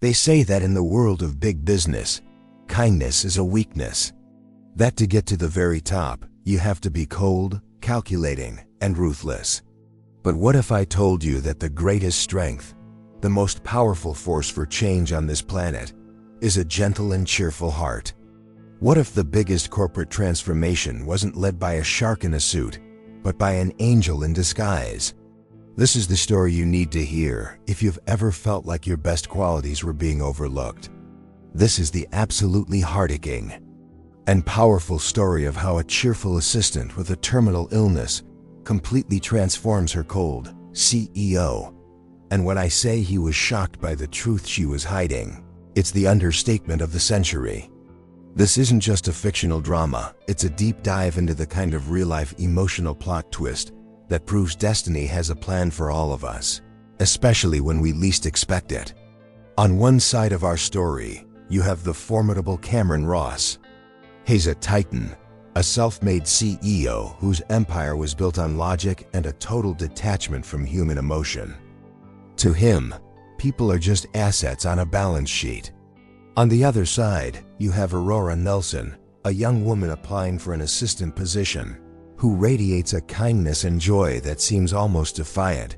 They say that in the world of big business, kindness is a weakness. That to get to the very top, you have to be cold, calculating, and ruthless. But what if I told you that the greatest strength, the most powerful force for change on this planet, is a gentle and cheerful heart? What if the biggest corporate transformation wasn't led by a shark in a suit, but by an angel in disguise? This is the story you need to hear if you've ever felt like your best qualities were being overlooked. This is the absolutely heart-aching and powerful story of how a cheerful assistant with a terminal illness completely transforms her cold CEO. And when I say he was shocked by the truth she was hiding, it's the understatement of the century. This isn't just a fictional drama, it's a deep dive into the kind of real-life emotional plot twist that proves destiny has a plan for all of us, especially when we least expect it. On one side of our story, you have the formidable Cameron Ross. He's a titan, a self-made CEO whose empire was built on logic and a total detachment from human emotion. To him, people are just assets on a balance sheet. On the other side, you have Aurora Nelson, a young woman applying for an assistant position, who radiates a kindness and joy that seems almost defiant,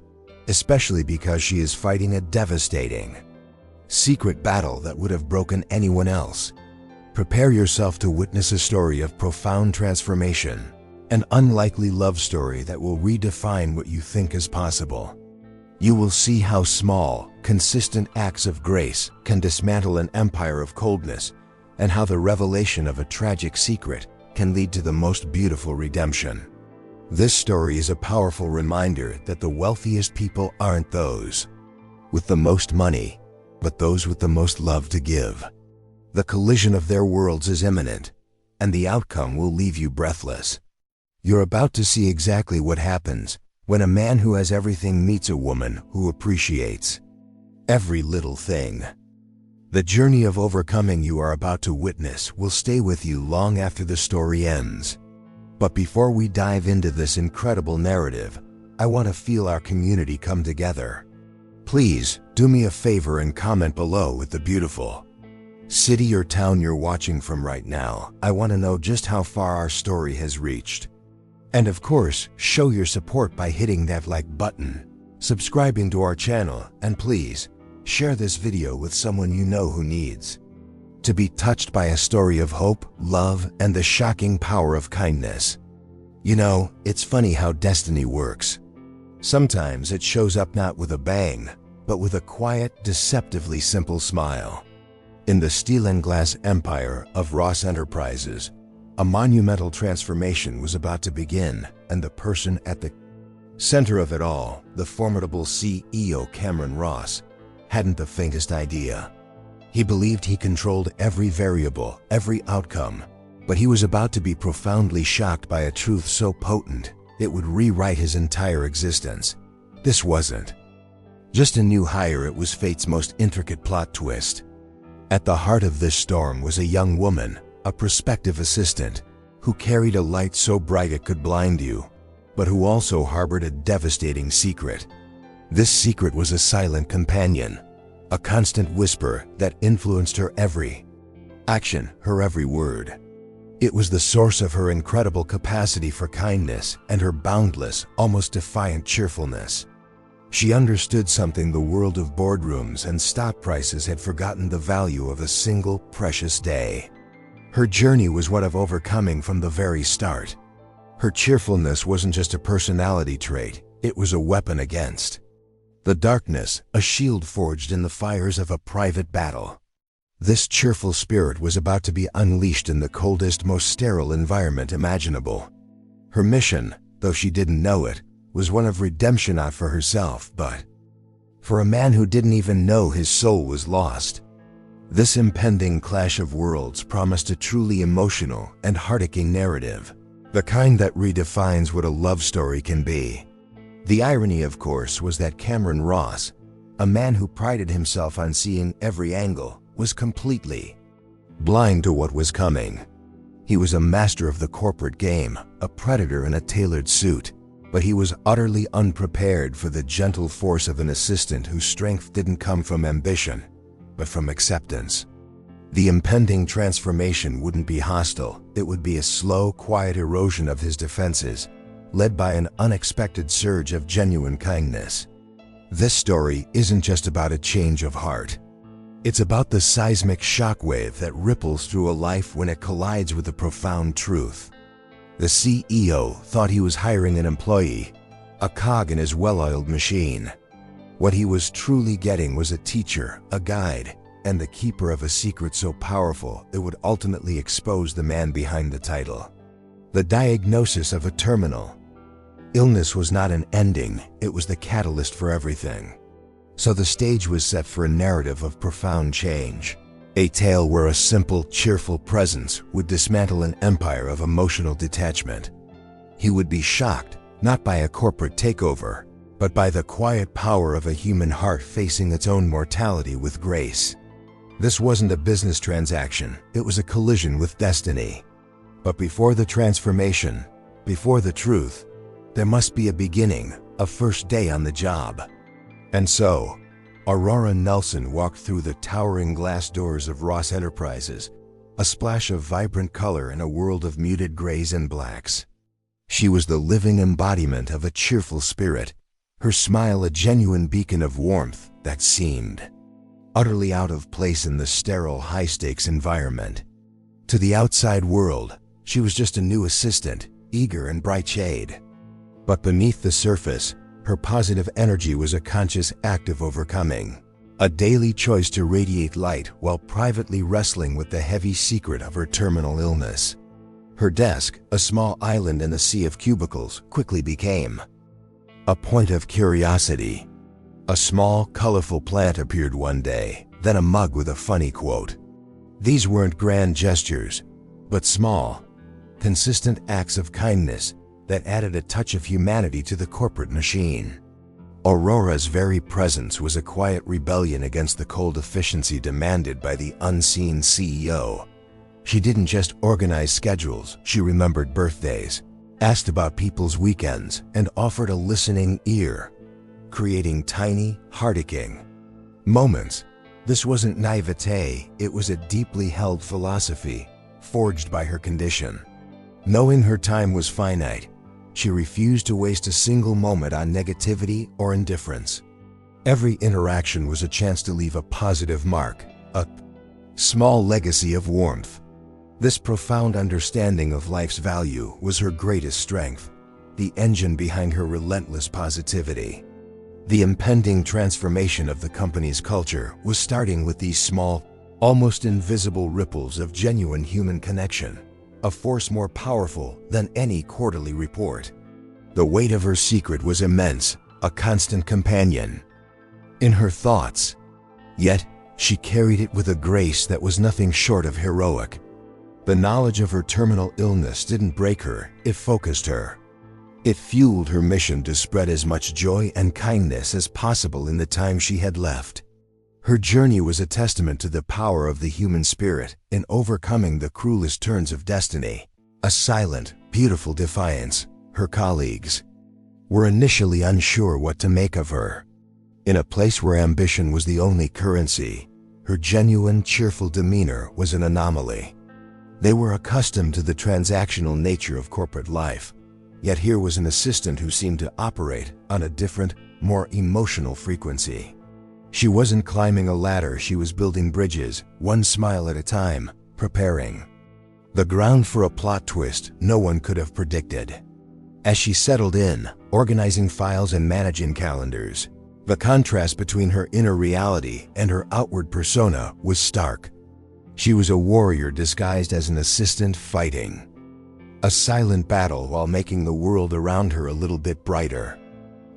especially because she is fighting a devastating, secret battle that would have broken anyone else. Prepare yourself to witness a story of profound transformation, an unlikely love story that will redefine what you think is possible. You will see how small, consistent acts of grace can dismantle an empire of coldness, and how the revelation of a tragic secret can lead to the most beautiful redemption. This story is a powerful reminder that the wealthiest people aren't those with the most money, but those with the most love to give. The collision of their worlds is imminent, and the outcome will leave you breathless. You're about to see exactly what happens when a man who has everything meets a woman who appreciates every little thing. The journey of overcoming you are about to witness will stay with you long after the story ends. But before we dive into this incredible narrative, I want to feel our community come together. Please do me a favor and comment below with the beautiful city or town you're watching from right now. I want to know just how far our story has reached. And of course, show your support by hitting that like button, subscribing to our channel, and please, share this video with someone you know who needs to be touched by a story of hope, love, and the shocking power of kindness. You know, it's funny how destiny works. Sometimes it shows up not with a bang, but with a quiet, deceptively simple smile. In the steel and glass empire of Ross Enterprises, a monumental transformation was about to begin, and the person at the center of it all, the formidable CEO Cameron Ross, hadn't the faintest idea. He believed he controlled every variable, every outcome, but he was about to be profoundly shocked by a truth so potent it would rewrite his entire existence. This wasn't just a new hire, it was fate's most intricate plot twist. At the heart of this storm was a young woman, a prospective assistant, who carried a light so bright it could blind you, but who also harbored a devastating secret. This secret was a silent companion, a constant whisper that influenced her every action, her every word. It was the source of her incredible capacity for kindness and her boundless, almost defiant cheerfulness. She understood something the world of boardrooms and stock prices had forgotten: the value of a single precious day. Her journey was one of overcoming from the very start. Her cheerfulness wasn't just a personality trait, it was a weapon against the darkness, a shield forged in the fires of a private battle. This cheerful spirit was about to be unleashed in the coldest, most sterile environment imaginable. Her mission, though she didn't know it, was one of redemption, not for herself, but for a man who didn't even know his soul was lost. This impending clash of worlds promised a truly emotional and heart-aching narrative, the kind that redefines what a love story can be. The irony, of course, was that Cameron Ross, a man who prided himself on seeing every angle, was completely blind to what was coming. He was a master of the corporate game, a predator in a tailored suit, but he was utterly unprepared for the gentle force of an assistant whose strength didn't come from ambition, but from acceptance. The impending transformation wouldn't be hostile, it would be a slow, quiet erosion of his defenses, led by an unexpected surge of genuine kindness. This story isn't just about a change of heart. It's about the seismic shockwave that ripples through a life when it collides with a profound truth. The CEO thought he was hiring an employee, a cog in his well-oiled machine. What he was truly getting was a teacher, a guide, and the keeper of a secret so powerful it would ultimately expose the man behind the title. The diagnosis of a terminal illness was not an ending, it was the catalyst for everything. So the stage was set for a narrative of profound change, a tale where a simple, cheerful presence would dismantle an empire of emotional detachment. He would be shocked, not by a corporate takeover, but by the quiet power of a human heart facing its own mortality with grace. This wasn't a business transaction, it was a collision with destiny. But before the transformation, before the truth, there must be a beginning, a first day on the job. And so, Aurora Nelson walked through the towering glass doors of Ross Enterprises, a splash of vibrant color in a world of muted grays and blacks. She was the living embodiment of a cheerful spirit, her smile a genuine beacon of warmth that seemed utterly out of place in the sterile, high-stakes environment. To the outside world, she was just a new assistant, eager and bright-shade. But beneath the surface, her positive energy was a conscious act of overcoming, a daily choice to radiate light while privately wrestling with the heavy secret of her terminal illness. Her desk, a small island in a sea of cubicles, quickly became a point of curiosity. A small, colorful plant appeared one day, then a mug with a funny quote. These weren't grand gestures, but small, consistent acts of kindness that added a touch of humanity to the corporate machine. Aurora's very presence was a quiet rebellion against the cold efficiency demanded by the unseen CEO. She didn't just organize schedules, she remembered birthdays, asked about people's weekends, and offered a listening ear, creating tiny, heart-aching moments. This wasn't naivete, it was a deeply held philosophy, forged by her condition. Knowing her time was finite, she refused to waste a single moment on negativity or indifference. Every interaction was a chance to leave a positive mark, a small legacy of warmth. This profound understanding of life's value was her greatest strength, the engine behind her relentless positivity. The impending transformation of the company's culture was starting with these small, almost invisible ripples of genuine human connection, a force more powerful than any quarterly report. The weight of her secret was immense, a constant companion in her thoughts. Yet, she carried it with a grace that was nothing short of heroic. The knowledge of her terminal illness didn't break her, it focused her. It fueled her mission to spread as much joy and kindness as possible in the time she had left. Her journey was a testament to the power of the human spirit in overcoming the cruelest turns of destiny, a silent, beautiful defiance. Her colleagues were initially unsure what to make of her. In a place where ambition was the only currency, her genuine, cheerful demeanor was an anomaly. They were accustomed to the transactional nature of corporate life, yet here was an assistant who seemed to operate on a different, more emotional frequency. She wasn't climbing a ladder, she was building bridges, one smile at a time, preparing the ground for a plot twist no one could have predicted. As she settled in, organizing files and managing calendars, the contrast between her inner reality and her outward persona was stark. She was a warrior disguised as an assistant fighting a silent battle while making the world around her a little bit brighter.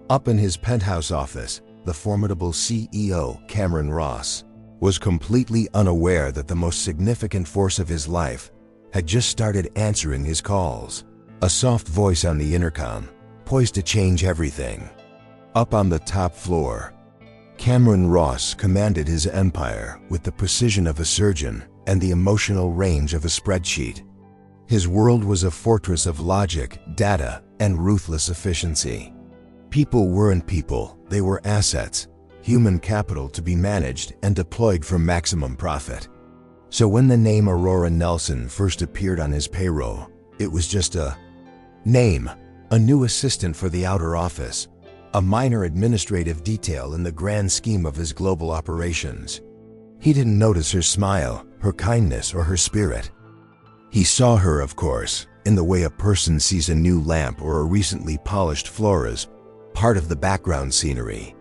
Up in his penthouse office, the formidable CEO, Cameron Ross, was completely unaware that the most significant force of his life had just started answering his calls. A soft voice on the intercom, poised to change everything. Up on the top floor, Cameron Ross commanded his empire with the precision of a surgeon and the emotional range of a spreadsheet. His world was a fortress of logic, data, and ruthless efficiency. People weren't people, they were assets. human capital to be managed and deployed for maximum profit. So when the name Aurora Nelson first appeared on his payroll, it was just a name, a new assistant for the outer office, a minor administrative detail in the grand scheme of his global operations. He didn't notice her smile, her kindness, or her spirit. He saw her, of course, in the way a person sees a new lamp or a recently polished floor as part of the background scenery.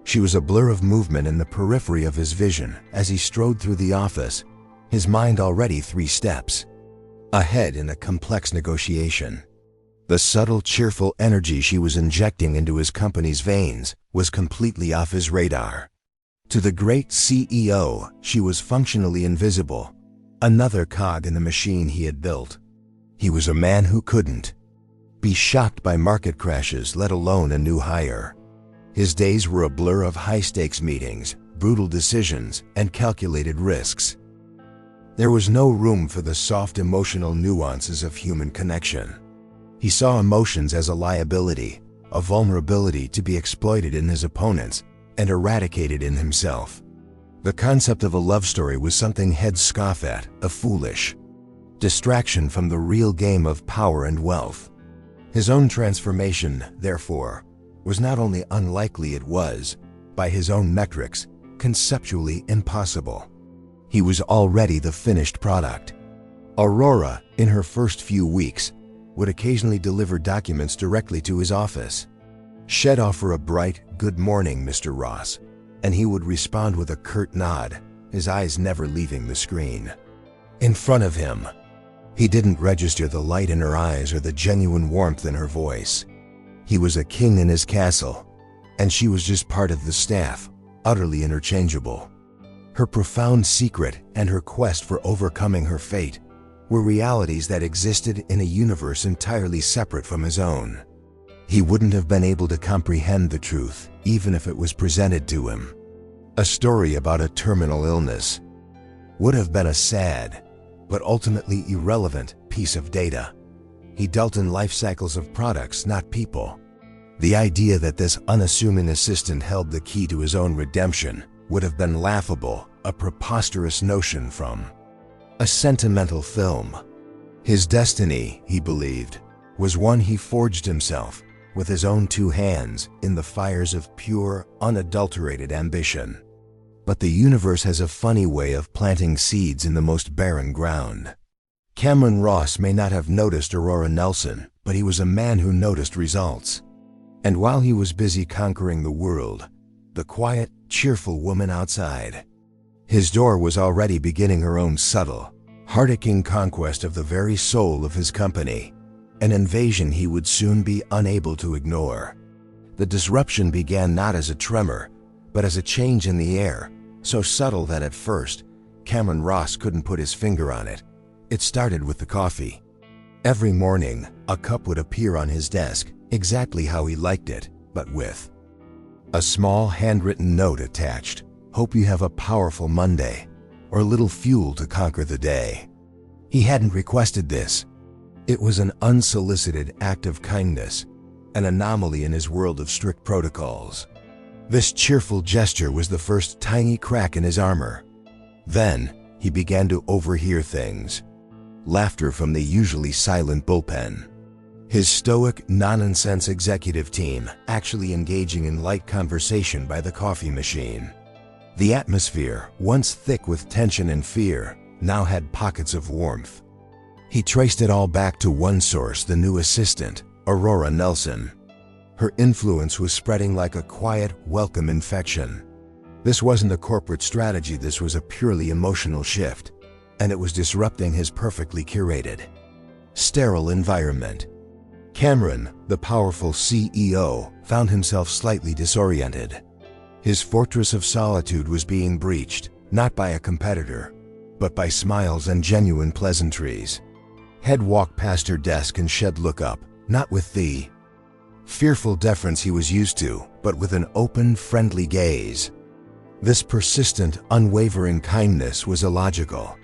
She was a blur of movement in the periphery of his vision as he strode through the office, his mind already 3 steps ahead in a complex negotiation. The subtle, cheerful energy she was injecting into his company's veins was completely off his radar. To the great CEO, she was functionally invisible, another cog in the machine he had built. He was a man who couldn't be shocked by market crashes, let alone a new hire. His days were a blur of high-stakes meetings, brutal decisions, and calculated risks. There was no room for the soft emotional nuances of human connection. He saw emotions as a liability, a vulnerability to be exploited in his opponents and eradicated in himself. The concept of a love story was something heads scoff at, a foolish distraction from the real game of power and wealth. His own transformation, therefore, was not only unlikely, it was, by his own metrics, conceptually impossible. He was already the finished product. Aurora, in her first few weeks, would occasionally deliver documents directly to his office. She'd offer a bright, "Good morning, Mr. Ross," and he would respond with a curt nod, his eyes never leaving the screen. In front of him, he didn't register the light in her eyes or the genuine warmth in her voice. He was a king in his castle, and she was just part of the staff, utterly interchangeable. Her profound secret and her quest for overcoming her fate were realities that existed in a universe entirely separate from his own. He wouldn't have been able to comprehend the truth, even if it was presented to him. A story about a terminal illness would have been a sad, but ultimately irrelevant, piece of data. He dealt in life cycles of products, not people. The idea that this unassuming assistant held the key to his own redemption would have been laughable, a preposterous notion from a sentimental film. His destiny, he believed, was one he forged himself with his own 2 hands in the fires of pure, unadulterated ambition. But the universe has a funny way of planting seeds in the most barren ground. Cameron Ross may not have noticed Aurora Nelson, but he was a man who noticed results. And while he was busy conquering the world, the quiet, cheerful woman outside his door was already beginning her own subtle, heart-aching conquest of the very soul of his company, an invasion he would soon be unable to ignore. The disruption began not as a tremor, but as a change in the air, so subtle that at first, Cameron Ross couldn't put his finger on it. It started with the coffee. Every morning, a cup would appear on his desk, exactly how he liked it, but with a small handwritten note attached. "Hope you have a powerful Monday," or a little fuel to conquer the day. He hadn't requested this. It was an unsolicited act of kindness, an anomaly in his world of strict protocols. This cheerful gesture was the first tiny crack in his armor. Then, he began to overhear things. Laughter from the usually silent bullpen. His stoic, nonsense executive team actually engaging in light conversation by the coffee machine. The atmosphere, once thick with tension and fear, now had pockets of warmth. He traced it all back to one source, the new assistant, Aurora Nelson. Her influence was spreading like a quiet, welcome infection. This wasn't a corporate strategy, this was a purely emotional shift, and it was disrupting his perfectly curated, sterile environment. Cameron, the powerful CEO, found himself slightly disoriented. His fortress of solitude was being breached, not by a competitor, but by smiles and genuine pleasantries. He'd walk past her desk and she'd look up, not with the fearful deference he was used to, but with an open, friendly gaze. This persistent, unwavering kindness was illogical.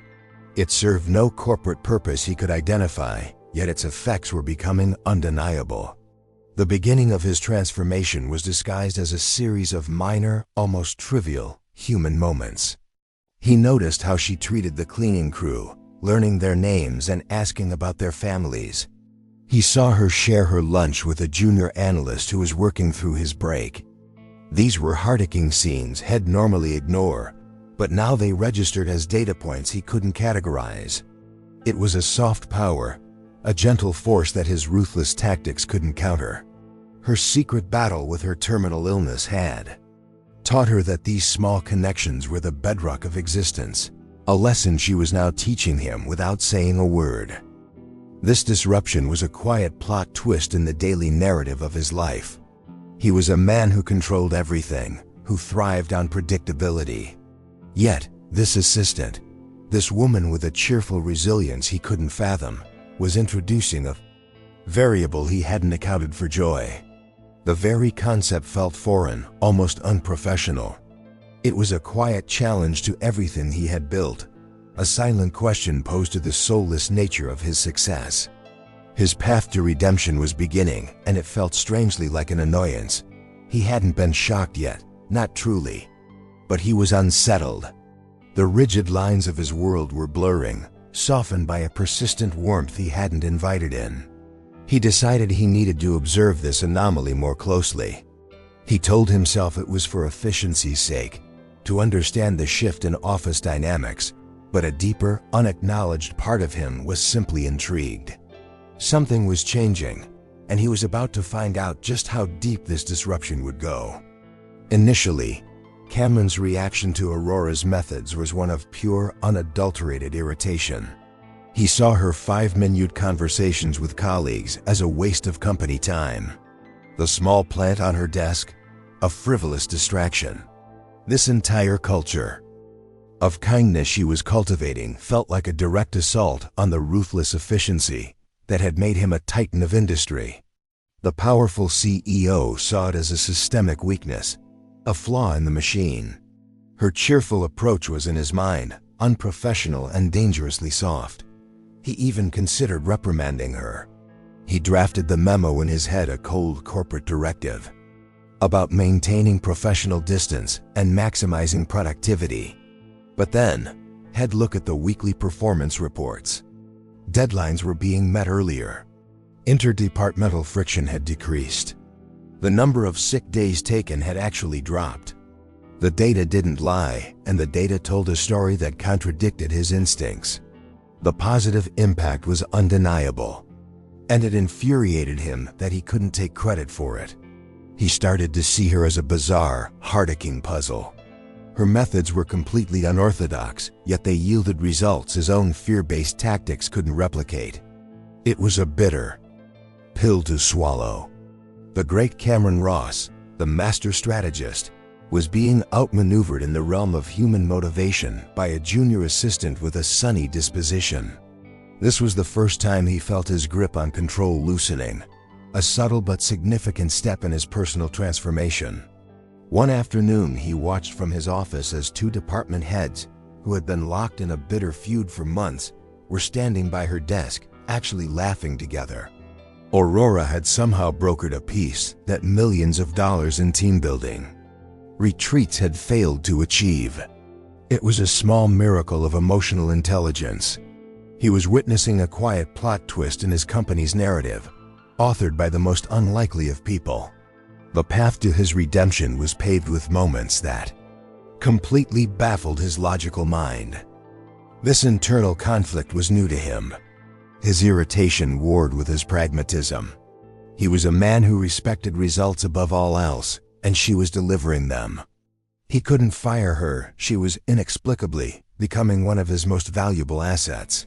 It served no corporate purpose he could identify, yet its effects were becoming undeniable. The beginning of his transformation was disguised as a series of minor, almost trivial, human moments. He noticed how she treated the cleaning crew, learning their names and asking about their families. He saw her share her lunch with a junior analyst who was working through his break. These were heart-aching scenes he'd normally ignore, but now they registered as data points he couldn't categorize. It was a soft power, a gentle force that his ruthless tactics couldn't counter. Her secret battle with her terminal illness had taught her that these small connections were the bedrock of existence, a lesson she was now teaching him without saying a word. This disruption was a quiet plot twist in the daily narrative of his life. He was a man who controlled everything, who thrived on predictability. Yet, this assistant, this woman with a cheerful resilience he couldn't fathom, was introducing a variable he hadn't accounted for: joy. The very concept felt foreign, almost unprofessional. It was a quiet challenge to everything he had built, a silent question posed to the soulless nature of his success. His path to redemption was beginning, and it felt strangely like an annoyance. He hadn't been shocked yet, not truly. But he was unsettled. The rigid lines of his world were blurring, softened by a persistent warmth he hadn't invited in. He decided he needed to observe this anomaly more closely. He told himself it was for efficiency's sake, to understand the shift in office dynamics, but a deeper, unacknowledged part of him was simply intrigued. Something was changing, and he was about to find out just how deep this disruption would go. Initially, Cameron's reaction to Aurora's methods was one of pure, unadulterated irritation. He saw her 5-minute conversations with colleagues as a waste of company time. The small plant on her desk, a frivolous distraction. This entire culture of kindness she was cultivating felt like a direct assault on the ruthless efficiency that had made him a titan of industry. The powerful CEO saw it as a systemic weakness, a flaw in the machine. Her cheerful approach was in his mind unprofessional and dangerously soft. He even considered reprimanding her. He drafted the memo in his head, a cold corporate directive about maintaining professional distance and maximizing productivity. But then, he'd look at the weekly performance reports. Deadlines were being met earlier. Interdepartmental friction had decreased. The number of sick days taken had actually dropped. The data didn't lie, and the data told a story that contradicted his instincts. The positive impact was undeniable, and it infuriated him that he couldn't take credit for it. He started to see her as a bizarre, heart-aching puzzle. Her methods were completely unorthodox, yet they yielded results his own fear-based tactics couldn't replicate. It was a bitter pill to swallow. The great Cameron Ross, the master strategist, was being outmaneuvered in the realm of human motivation by a junior assistant with a sunny disposition. This was the first time he felt his grip on control loosening, a subtle but significant step in his personal transformation. One afternoon, he watched from his office as 2 department heads, who had been locked in a bitter feud for months, were standing by her desk, actually laughing together. Aurora had somehow brokered a peace that millions of dollars in team building retreats had failed to achieve. It was a small miracle of emotional intelligence. He was witnessing a quiet plot twist in his company's narrative, authored by the most unlikely of people. The path to his redemption was paved with moments that completely baffled his logical mind. This internal conflict was new to him. His irritation warred with his pragmatism. He was a man who respected results above all else, and she was delivering them. He couldn't fire her. She was inexplicably becoming one of his most valuable assets.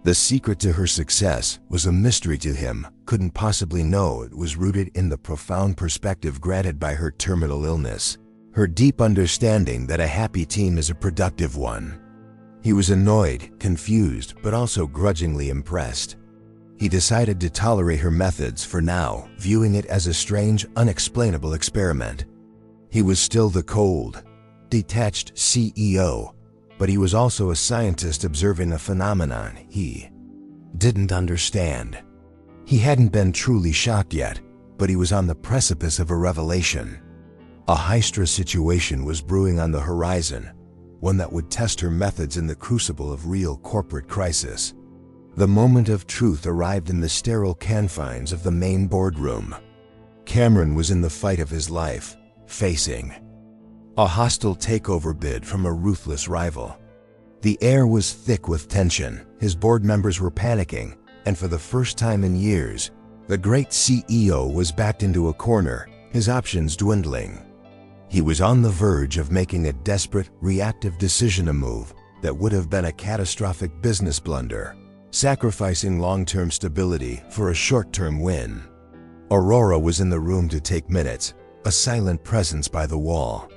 The secret to her success was a mystery to him, couldn't possibly know it was rooted in the profound perspective granted by her terminal illness, her deep understanding that a happy team is a productive one. He was annoyed, confused, but also grudgingly impressed. He decided to tolerate her methods for now, viewing it as a strange, unexplainable experiment. He was still the cold, detached CEO, but he was also a scientist observing a phenomenon he didn't understand. He hadn't been truly shocked yet, but he was on the precipice of a revelation. A high-stress situation was brewing on the horizon, one that would test her methods in the crucible of real corporate crisis. The moment of truth arrived in the sterile confines of the main boardroom. Cameron was in the fight of his life, facing a hostile takeover bid from a ruthless rival. The air was thick with tension, his board members were panicking, and for the first time in years, the great CEO was backed into a corner, his options dwindling. He was on the verge of making a desperate, reactive decision, a move that would have been a catastrophic business blunder, sacrificing long-term stability for a short-term win. Aurora was in the room to take minutes, a silent presence by the wall.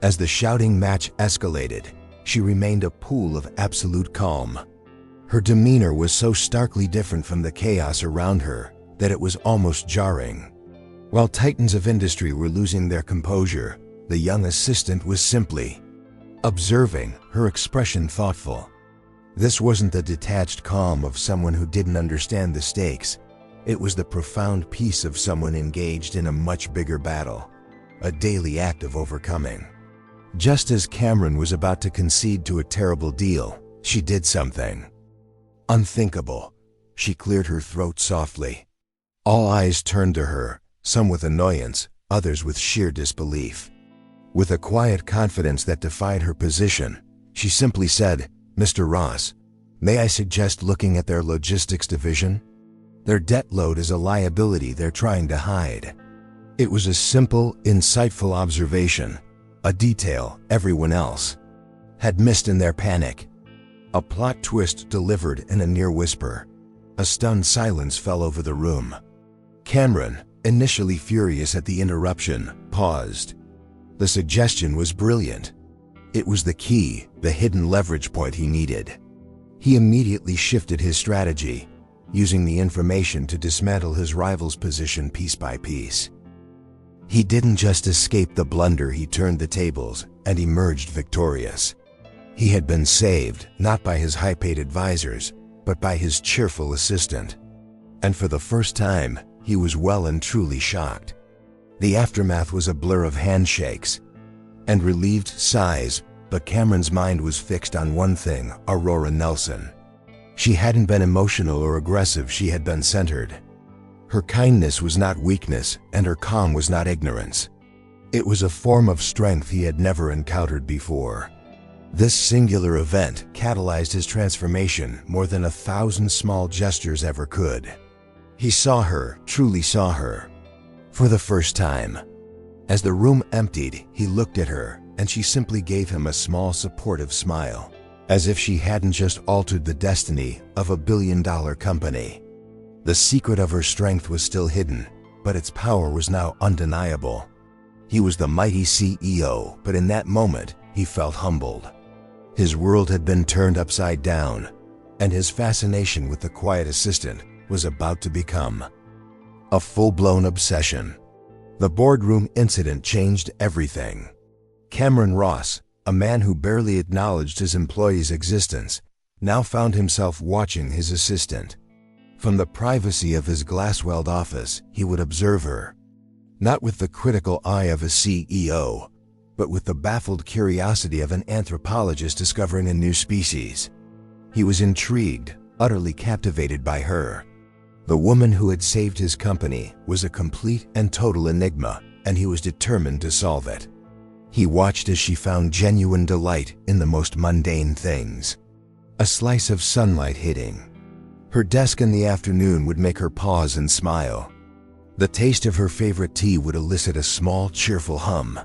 As the shouting match escalated, she remained a pool of absolute calm. Her demeanor was so starkly different from the chaos around her that it was almost jarring. While titans of industry were losing their composure, the young assistant was simply observing, her expression thoughtful. This wasn't the detached calm of someone who didn't understand the stakes. It was the profound peace of someone engaged in a much bigger battle, a daily act of overcoming. Just as Cameron was about to concede to a terrible deal, she did something unthinkable. She cleared her throat softly. All eyes turned to her, some with annoyance, others with sheer disbelief. With a quiet confidence that defied her position, she simply said, "Mr. Ross, may I suggest looking at their logistics division? Their debt load is a liability they're trying to hide." It was a simple, insightful observation, a detail everyone else had missed in their panic. A plot twist delivered in a near whisper. A stunned silence fell over the room. Cameron, initially furious at the interruption, paused. The suggestion was brilliant. It was the key, the hidden leverage point he needed. He immediately shifted his strategy, using the information to dismantle his rival's position piece by piece. He didn't just escape the blunder, he turned the tables and emerged victorious. He had been saved, not by his high-paid advisors, but by his cheerful assistant. And for the first time, he was well and truly shocked. The aftermath was a blur of handshakes and relieved sighs, but Cameron's mind was fixed on one thing: Aurora Nelson. She hadn't been emotional or aggressive, she had been centered. Her kindness was not weakness, and her calm was not ignorance. It was a form of strength he had never encountered before. This singular event catalyzed his transformation more than 1,000 small gestures ever could. He saw her, truly saw her, for the first time. As the room emptied, he looked at her, and she simply gave him a small, supportive smile, as if she hadn't just altered the destiny of a billion-dollar company. The secret of her strength was still hidden, but its power was now undeniable. He was the mighty CEO, but in that moment, he felt humbled. His world had been turned upside down, and his fascination with the quiet assistant was about to become a full-blown obsession. The boardroom incident changed everything. Cameron Ross, a man who barely acknowledged his employee's existence, now found himself watching his assistant. From the privacy of his glass-walled office, he would observe her, not with the critical eye of a CEO, but with the baffled curiosity of an anthropologist discovering a new species. He was intrigued, utterly captivated by her. The woman who had saved his company was a complete and total enigma, and he was determined to solve it. He watched as she found genuine delight in the most mundane things. A slice of sunlight hitting her desk in the afternoon would make her pause and smile. The taste of her favorite tea would elicit a small, cheerful hum.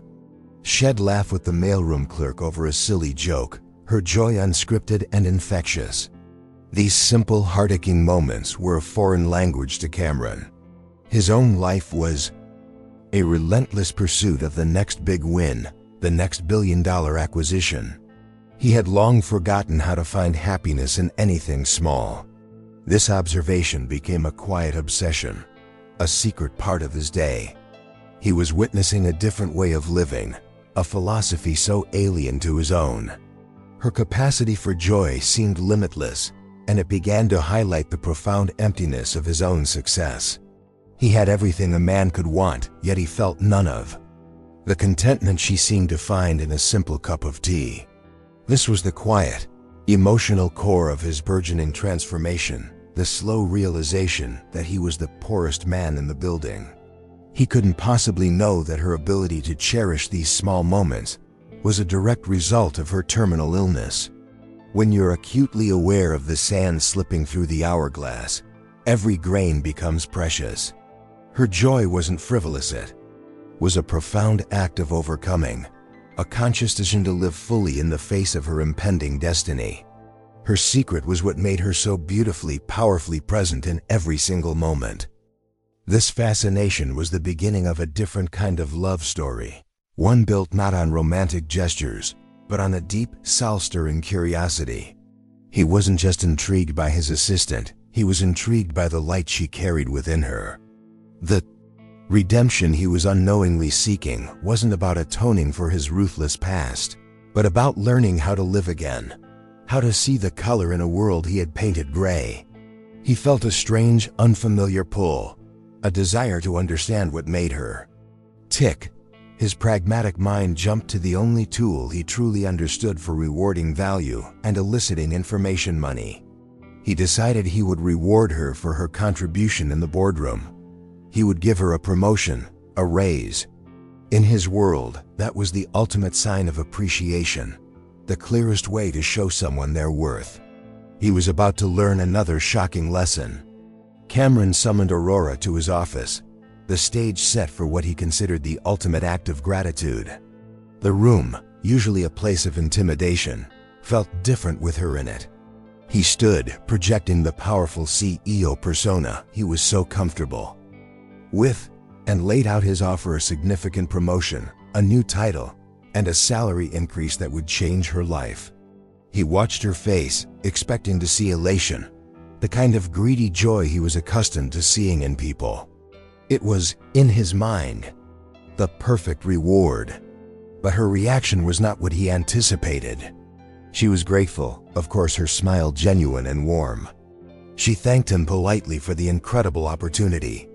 She'd laugh with the mailroom clerk over a silly joke, her joy unscripted and infectious. These simple, heart-aching moments were a foreign language to Cameron. His own life was a relentless pursuit of the next big win, the next billion-dollar acquisition. He had long forgotten how to find happiness in anything small. This observation became a quiet obsession, a secret part of his day. He was witnessing a different way of living, a philosophy so alien to his own. Her capacity for joy seemed limitless, and it began to highlight the profound emptiness of his own success. He had everything a man could want, yet he felt none of. The contentment she seemed to find in a simple cup of tea. This was the quiet, emotional core of his burgeoning transformation, the slow realization that he was the poorest man in the building. He couldn't possibly know that her ability to cherish these small moments was a direct result of her terminal illness. When you're acutely aware of the sand slipping through the hourglass, every grain becomes precious. Her joy wasn't frivolous, it was a profound act of overcoming, a conscious decision to live fully in the face of her impending destiny. Her secret was what made her so beautifully, powerfully present in every single moment. This fascination was the beginning of a different kind of love story, one built not on romantic gestures, but on a deep, soul-stirring curiosity. He wasn't just intrigued by his assistant, he was intrigued by the light she carried within her. The redemption he was unknowingly seeking wasn't about atoning for his ruthless past, but about learning how to live again, how to see the color in a world he had painted gray. He felt a strange, unfamiliar pull, a desire to understand what made her tick. His pragmatic mind jumped to the only tool he truly understood for rewarding value and eliciting information money. He decided he would reward her for her contribution in the boardroom. He would give her a promotion, a raise. In his world, that was the ultimate sign of appreciation, the clearest way to show someone their worth. He was about to learn another shocking lesson. Cameron summoned Aurora to his office, the stage set for what he considered the ultimate act of gratitude. The room, usually a place of intimidation, felt different with her in it. He stood, projecting the powerful CEO persona he was so comfortable with, and laid out his offer: a significant promotion, a new title, and a salary increase that would change her life. He watched her face, expecting to see elation, the kind of greedy joy he was accustomed to seeing in people. It was, in his mind, the perfect reward. But her reaction was not what he anticipated. She was grateful, of course, her smile genuine and warm. She thanked him politely for the incredible opportunity.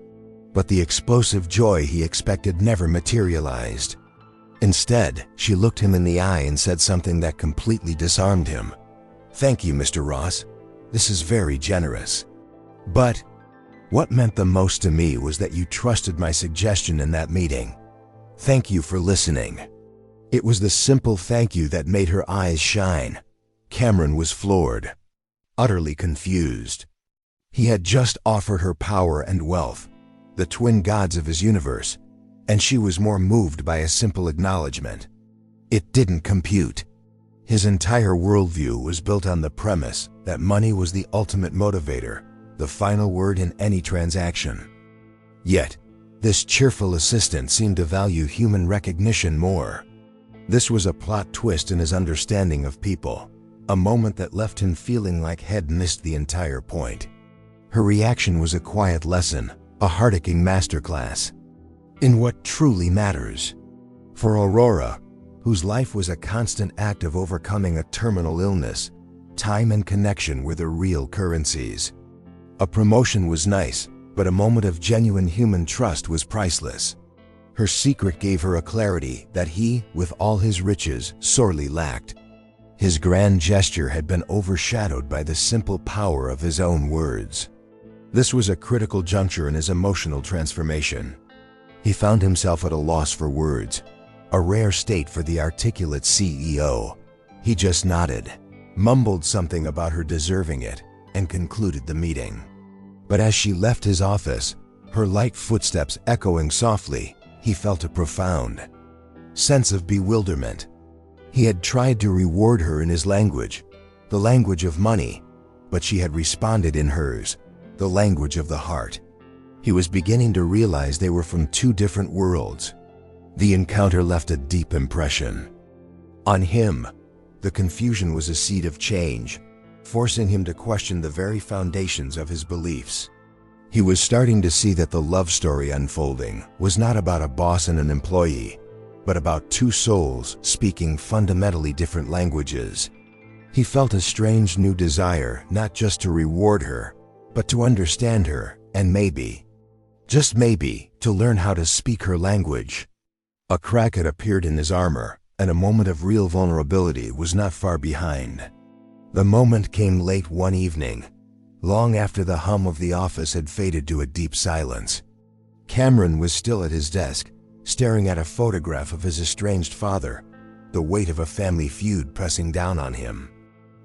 But the explosive joy he expected never materialized. Instead, she looked him in the eye and said something that completely disarmed him. "Thank you, Mr. Ross. This is very generous. But what meant the most to me was that you trusted my suggestion in that meeting. Thank you for listening." It was the simple thank you that made her eyes shine. Cameron was floored, utterly confused. He had just offered her power and wealth, the twin gods of his universe, and she was more moved by a simple acknowledgement. It didn't compute. His entire worldview was built on the premise that money was the ultimate motivator, the final word in any transaction. Yet, this cheerful assistant seemed to value human recognition more. This was a plot twist in his understanding of people, a moment that left him feeling like he'd missed the entire point. Her reaction was a quiet lesson, a heart-aching masterclass in what truly matters. For Aurora, whose life was a constant act of overcoming a terminal illness, time and connection were the real currencies. A promotion was nice, but a moment of genuine human trust was priceless. Her secret gave her a clarity that he, with all his riches, sorely lacked. His grand gesture had been overshadowed by the simple power of his own words. This was a critical juncture in his emotional transformation. He found himself at a loss for words, a rare state for the articulate CEO. He just nodded, mumbled something about her deserving it, and concluded the meeting. But as she left his office, her light footsteps echoing softly, he felt a profound sense of bewilderment. He had tried to reward her in his language, the language of money, but she had responded in hers, the language of the heart. He was beginning to realize they were from two different worlds. The encounter left a deep impression on him. The confusion was a seed of change, forcing him to question the very foundations of his beliefs. He was starting to see that the love story unfolding was not about a boss and an employee, but about two souls speaking fundamentally different languages. He felt a strange new desire not just to reward her, but to understand her and maybe Just maybe, to learn how to speak her language. A crack had appeared in his armor, and a moment of real vulnerability was not far behind. The moment came late one evening, long after the hum of the office had faded to a deep silence. Cameron was still at his desk, staring at a photograph of his estranged father, the weight of a family feud pressing down on him.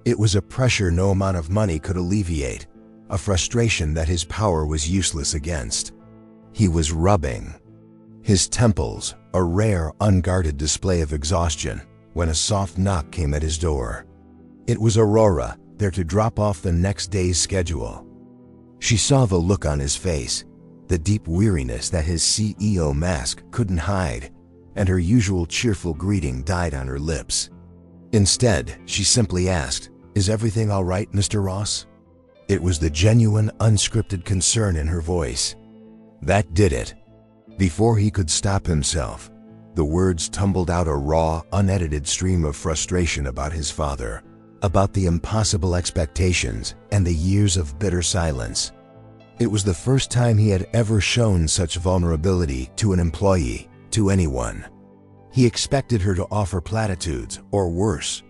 It was a pressure no amount of money could alleviate, a frustration that his power was useless against. He was rubbing his temples, a rare, unguarded display of exhaustion, when a soft knock came at his door. It was Aurora, there to drop off the next day's schedule. She saw the look on his face, the deep weariness that his CEO mask couldn't hide, and her usual cheerful greeting died on her lips. Instead, she simply asked, "Is everything all right, Mr. Ross?" It was the genuine, unscripted concern in her voice. That did it. Before he could stop himself, the words tumbled out, a raw, unedited stream of frustration about his father, about the impossible expectations and the years of bitter silence. It was the first time he had ever shown such vulnerability to an employee, to anyone. He expected her to offer platitudes, or worse,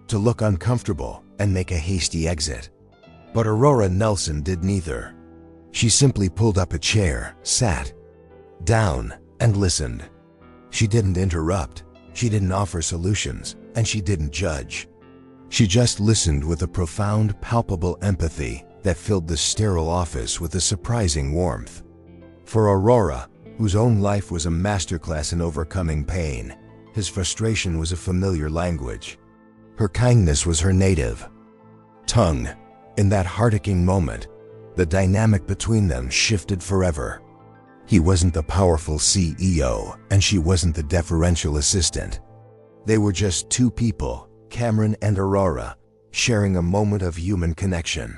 to look uncomfortable and make a hasty exit. But Aurora Nelson did neither. She simply pulled up a chair, sat down, and listened. She didn't interrupt, she didn't offer solutions, and she didn't judge. She just listened with a profound, palpable empathy that filled the sterile office with a surprising warmth. For Aurora, whose own life was a masterclass in overcoming pain, his frustration was a familiar language. Her kindness was her native tongue. In that heart-aching moment, the dynamic between them shifted forever. He wasn't the powerful CEO, and she wasn't the deferential assistant. They were just two people, Cameron and Aurora, sharing a moment of human connection.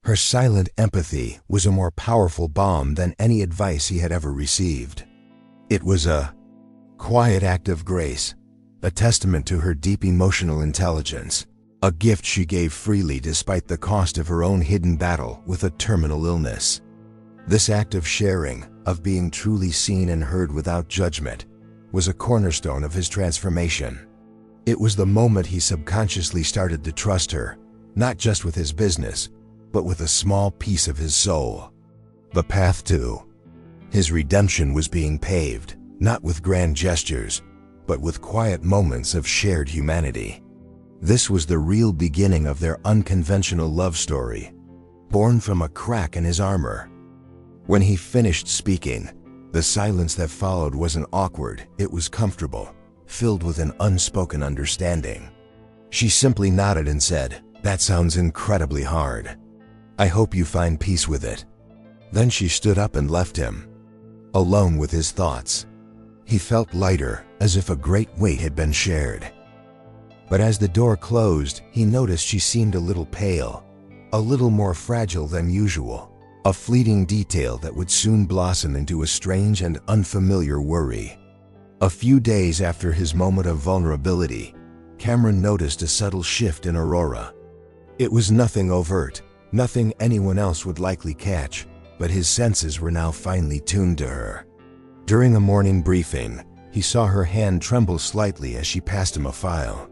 Her silent empathy was a more powerful balm than any advice he had ever received. It was a quiet act of grace, a testament to her deep emotional intelligence, a gift she gave freely despite the cost of her own hidden battle with a terminal illness. This act of sharing, of being truly seen and heard without judgment, was a cornerstone of his transformation. It was the moment he subconsciously started to trust her, not just with his business, but with a small piece of his soul. The path to his redemption was being paved, not with grand gestures, but with quiet moments of shared humanity. This was the real beginning of their unconventional love story, born from a crack in his armor. When he finished speaking, the silence that followed wasn't awkward, it was comfortable, filled with an unspoken understanding. She simply nodded and said, "That sounds incredibly hard. I hope you find peace with it." Then she stood up and left him, alone with his thoughts. He felt lighter, as if a great weight had been shared. But as the door closed, he noticed she seemed a little pale, a little more fragile than usual, a fleeting detail that would soon blossom into a strange and unfamiliar worry. A few days after his moment of vulnerability, Cameron noticed a subtle shift in Aurora. It was nothing overt, nothing anyone else would likely catch, but his senses were now finely tuned to her. During a morning briefing, he saw her hand tremble slightly as she passed him a file.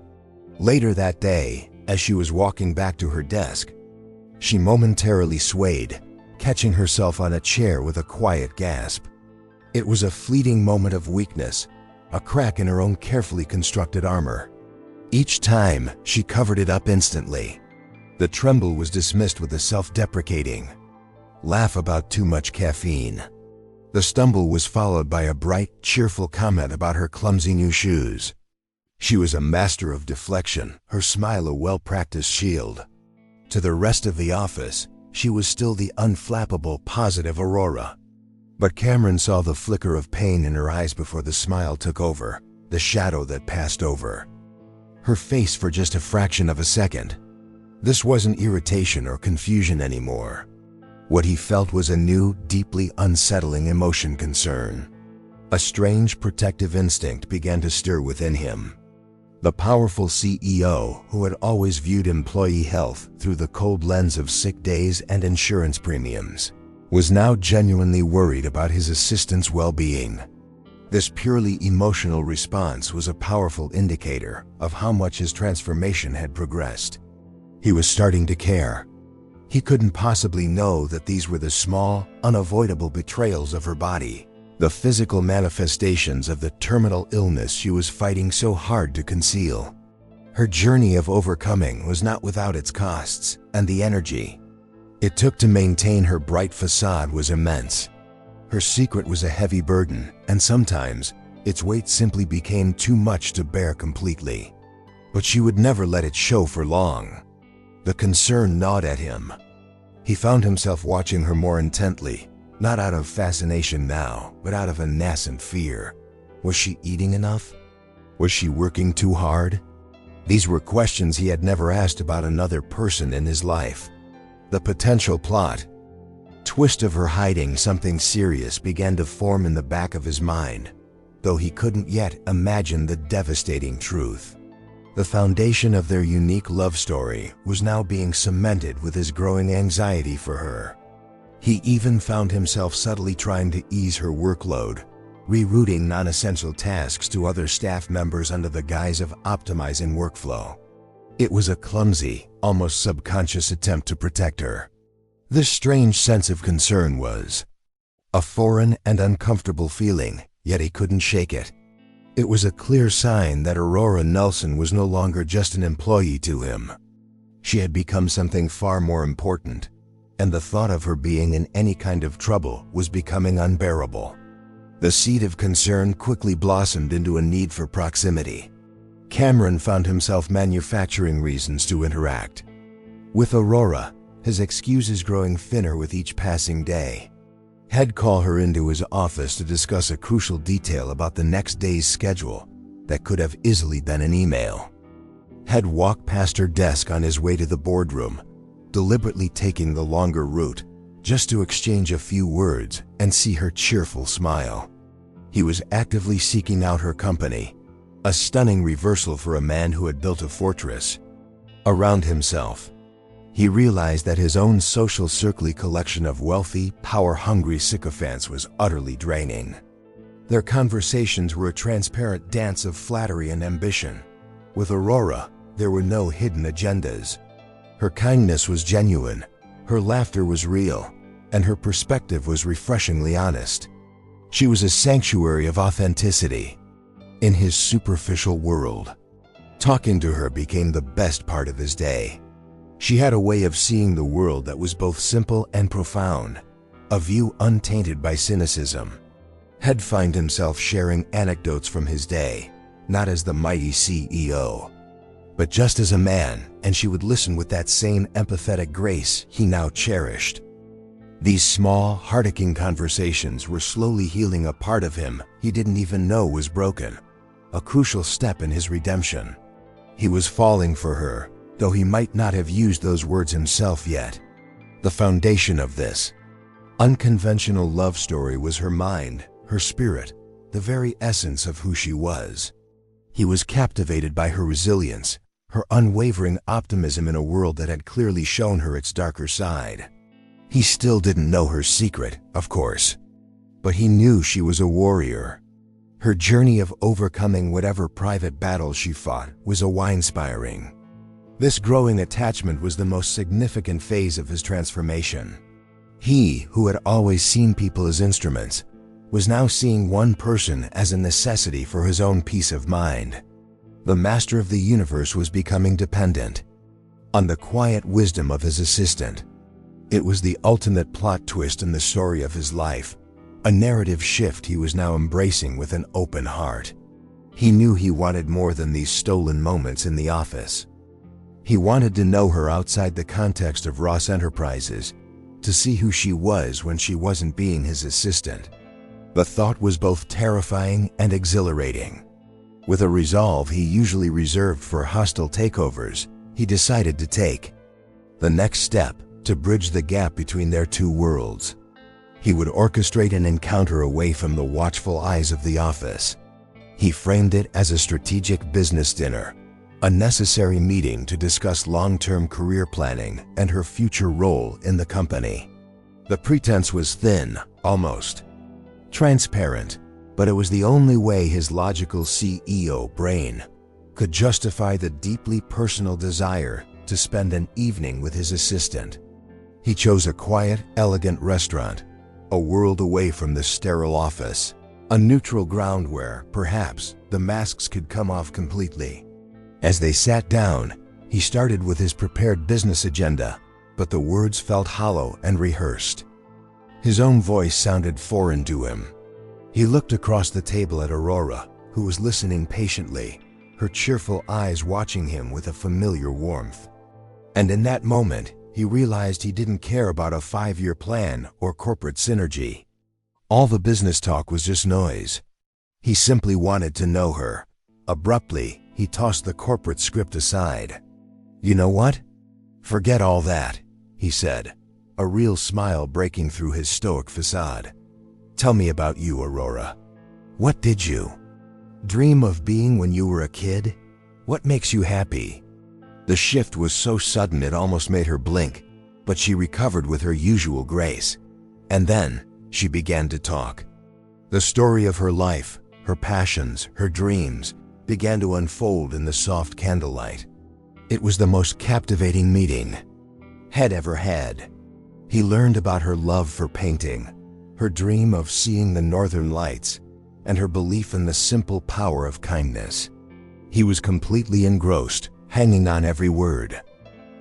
Later that day, as she was walking back to her desk, she momentarily swayed, catching herself on a chair with a quiet gasp. It was a fleeting moment of weakness, a crack in her own carefully constructed armor. Each time, she covered it up instantly. The tremble was dismissed with a self-deprecating laugh about too much caffeine. The stumble was followed by a bright, cheerful comment about her clumsy new shoes. She was a master of deflection, her smile a well-practiced shield. To the rest of the office, she was still the unflappable, positive Aurora. But Cameron saw the flicker of pain in her eyes before the smile took over, the shadow that passed over her face for just a fraction of a second. This wasn't irritation or confusion anymore. What he felt was a new, deeply unsettling emotion, concern. A strange protective instinct began to stir within him. The powerful CEO, who had always viewed employee health through the cold lens of sick days and insurance premiums, was now genuinely worried about his assistant's well-being. This purely emotional response was a powerful indicator of how much his transformation had progressed. He was starting to care. He couldn't possibly know that these were the small, unavoidable betrayals of her body, the physical manifestations of the terminal illness she was fighting so hard to conceal. Her journey of overcoming was not without its costs, and the energy it took to maintain her bright facade was immense. Her secret was a heavy burden, and sometimes its weight simply became too much to bear completely. But she would never let it show for long. The concern gnawed at him. He found himself watching her more intently, not out of fascination now, but out of a nascent fear. Was she eating enough? Was she working too hard? These were questions he had never asked about another person in his life. The potential plot twist of her hiding something serious began to form in the back of his mind, though he couldn't yet imagine the devastating truth. The foundation of their unique love story was now being cemented with his growing anxiety for her. He even found himself subtly trying to ease her workload, rerouting non-essential tasks to other staff members under the guise of optimizing workflow. It was a clumsy, almost subconscious attempt to protect her. This strange sense of concern was a foreign and uncomfortable feeling, yet he couldn't shake it. It was a clear sign that Aurora Nelson was no longer just an employee to him. She had become something far more important, and the thought of her being in any kind of trouble was becoming unbearable. The seed of concern quickly blossomed into a need for proximity. Cameron found himself manufacturing reasons to interact with Aurora, his excuses growing thinner with each passing day. He'd call her into his office to discuss a crucial detail about the next day's schedule that could have easily been an email. He'd walk past her desk on his way to the boardroom, deliberately taking the longer route, just to exchange a few words and see her cheerful smile. He was actively seeking out her company, a stunning reversal for a man who had built a fortress around himself. He realized that his own social circle collection of wealthy, power-hungry sycophants was utterly draining. Their conversations were a transparent dance of flattery and ambition. With Aurora, there were no hidden agendas. Her kindness was genuine, her laughter was real, and her perspective was refreshingly honest. She was a sanctuary of authenticity. In his superficial world, talking to her became the best part of his day. She had a way of seeing the world that was both simple and profound, a view untainted by cynicism. He'd find himself sharing anecdotes from his day, not as the mighty CEO, but just as a man, and she would listen with that same empathetic grace he now cherished. These small, heart-aching conversations were slowly healing a part of him he didn't even know was broken, a crucial step in his redemption. He was falling for her, though he might not have used those words himself yet. The foundation of this unconventional love story was her mind, her spirit, the very essence of who she was. He was captivated by her resilience, her unwavering optimism in a world that had clearly shown her its darker side. He still didn't know her secret, of course, but he knew she was a warrior. Her journey of overcoming whatever private battles she fought was awe-inspiring. This growing attachment was the most significant phase of his transformation. He, who had always seen people as instruments, was now seeing one person as a necessity for his own peace of mind. The master of the universe was becoming dependent on the quiet wisdom of his assistant. It was the ultimate plot twist in the story of his life, a narrative shift he was now embracing with an open heart. He knew he wanted more than these stolen moments in the office. He wanted to know her outside the context of Ross Enterprises, to see who she was when she wasn't being his assistant. The thought was both terrifying and exhilarating. With a resolve he usually reserved for hostile takeovers, he decided to take the next step to bridge the gap between their two worlds. He would orchestrate an encounter away from the watchful eyes of the office. He framed it as a strategic business dinner, a necessary meeting to discuss long-term career planning and her future role in the company. The pretense was thin, almost transparent, but it was the only way his logical CEO brain could justify the deeply personal desire to spend an evening with his assistant. He chose a quiet, elegant restaurant, a world away from the sterile office, a neutral ground where, perhaps, the masks could come off completely. As they sat down, he started with his prepared business agenda, but the words felt hollow and rehearsed. His own voice sounded foreign to him. He looked across the table at Aurora, who was listening patiently, her cheerful eyes watching him with a familiar warmth. And in that moment, he realized he didn't care about a 5-year plan or corporate synergy. All the business talk was just noise. He simply wanted to know her. Abruptly, he tossed the corporate script aside. "You know what? Forget all that," he said, a real smile breaking through his stoic facade. "Tell me about you, Aurora. What did you dream of being when you were a kid? What makes you happy?" The shift was so sudden it almost made her blink, but she recovered with her usual grace. And then, she began to talk. The story of her life, her passions, her dreams, began to unfold in the soft candlelight. It was the most captivating meeting had ever had. He learned about her love for painting, her dream of seeing the northern lights, and her belief in the simple power of kindness. He was completely engrossed, hanging on every word.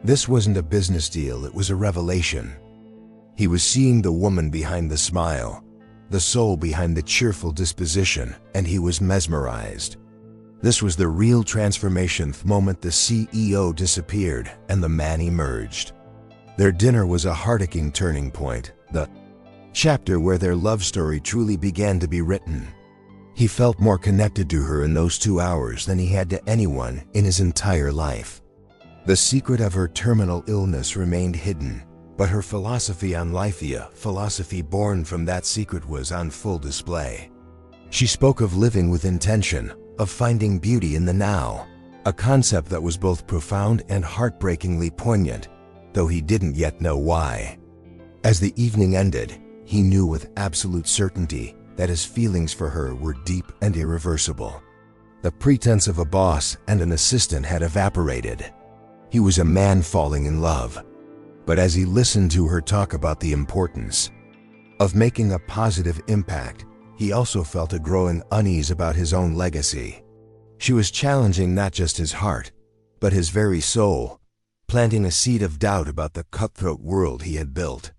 This wasn't a business deal, it was a revelation. He was seeing the woman behind the smile, the soul behind the cheerful disposition, and he was mesmerized. This was the real transformation. The moment the CEO disappeared and the man emerged. Their dinner was a heart-aching turning point, the chapter where their love story truly began to be written. He felt more connected to her in those 2 hours than he had to anyone in his entire life. The secret of her terminal illness remained hidden, but her philosophy on life, a philosophy born from that secret, was on full display. She spoke of living with intention, of finding beauty in the now, a concept that was both profound and heartbreakingly poignant, though he didn't yet know why. As the evening ended, he knew with absolute certainty that his feelings for her were deep and irreversible. The pretense of a boss and an assistant had evaporated. He was a man falling in love. But as he listened to her talk about the importance of making a positive impact, he also felt a growing unease about his own legacy. She was challenging not just his heart, but his very soul, planting a seed of doubt about the cutthroat world he had built.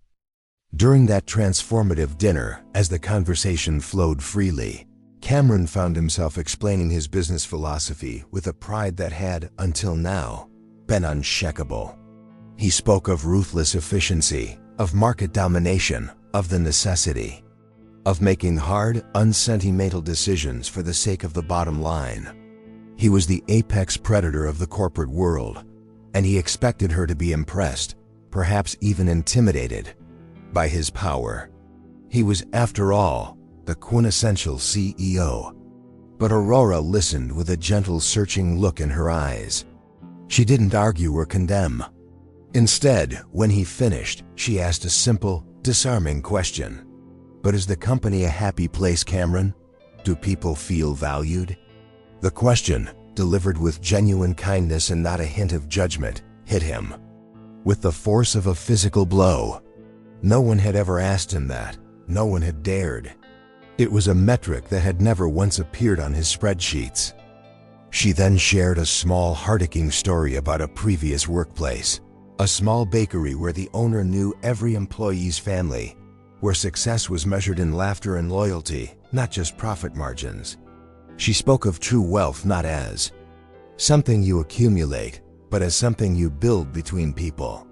During that transformative dinner, as the conversation flowed freely, Cameron found himself explaining his business philosophy with a pride that had, until now, been unshakable. He spoke of ruthless efficiency, of market domination, of the necessity of making hard, unsentimental decisions for the sake of the bottom line. He was the apex predator of the corporate world, and he expected her to be impressed, perhaps even intimidated, by his power. He was, after all, the quintessential CEO. But Aurora listened with a gentle, searching look in her eyes. She didn't argue or condemn. Instead, when he finished, she asked a simple, disarming question. "But is the company a happy place, Cameron? Do people feel valued?" The question, delivered with genuine kindness and not a hint of judgment, hit him with the force of a physical blow. No one had ever asked him that. No one had dared. It was a metric that had never once appeared on his spreadsheets. She then shared a small, heart-aching story about a previous workplace, a small bakery where the owner knew every employee's family, where success was measured in laughter and loyalty, not just profit margins. She spoke of true wealth not as something you accumulate, but as something you build between people.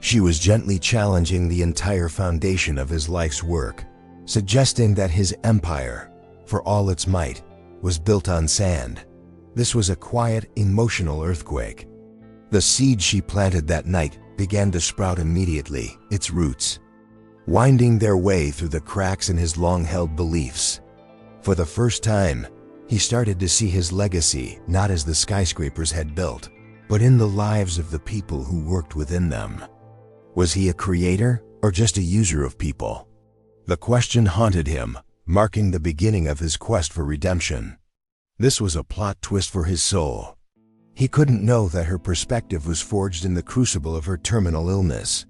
She was gently challenging the entire foundation of his life's work, suggesting that his empire, for all its might, was built on sand. This was a quiet, emotional earthquake. The seed she planted that night began to sprout immediately, its roots winding their way through the cracks in his long-held beliefs. For the first time, he started to see his legacy not as the skyscrapers had built, but in the lives of the people who worked within them. Was he a creator or just a user of people? The question haunted him, marking the beginning of his quest for redemption. This was a plot twist for his soul. He couldn't know that her perspective was forged in the crucible of her terminal illness.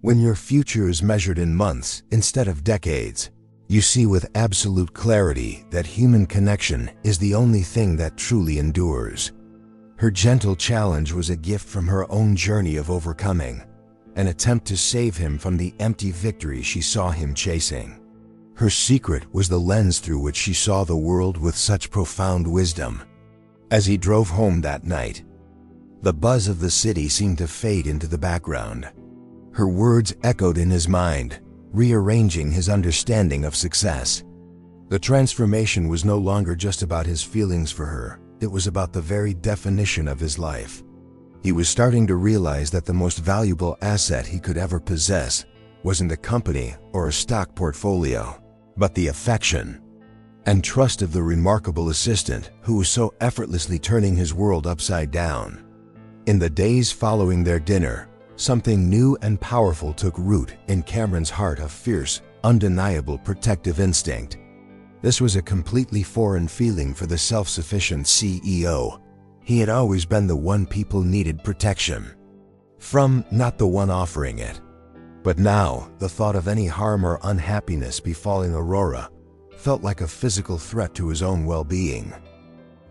When your future is measured in months instead of decades, you see with absolute clarity that human connection is the only thing that truly endures. Her gentle challenge was a gift from her own journey of overcoming, an attempt to save him from the empty victory she saw him chasing. Her secret was the lens through which she saw the world with such profound wisdom. As he drove home that night, the buzz of the city seemed to fade into the background. Her words echoed in his mind, rearranging his understanding of success. The transformation was no longer just about his feelings for her, it was about the very definition of his life. He was starting to realize that the most valuable asset he could ever possess wasn't a company or a stock portfolio, but the affection and trust of the remarkable assistant who was so effortlessly turning his world upside down. In the days following their dinner, something new and powerful took root in Cameron's heart, a fierce, undeniable protective instinct. This was a completely foreign feeling for the self-sufficient CEO. He had always been the one people needed protection from, not the one offering it. But now, the thought of any harm or unhappiness befalling Aurora felt like a physical threat to his own well-being.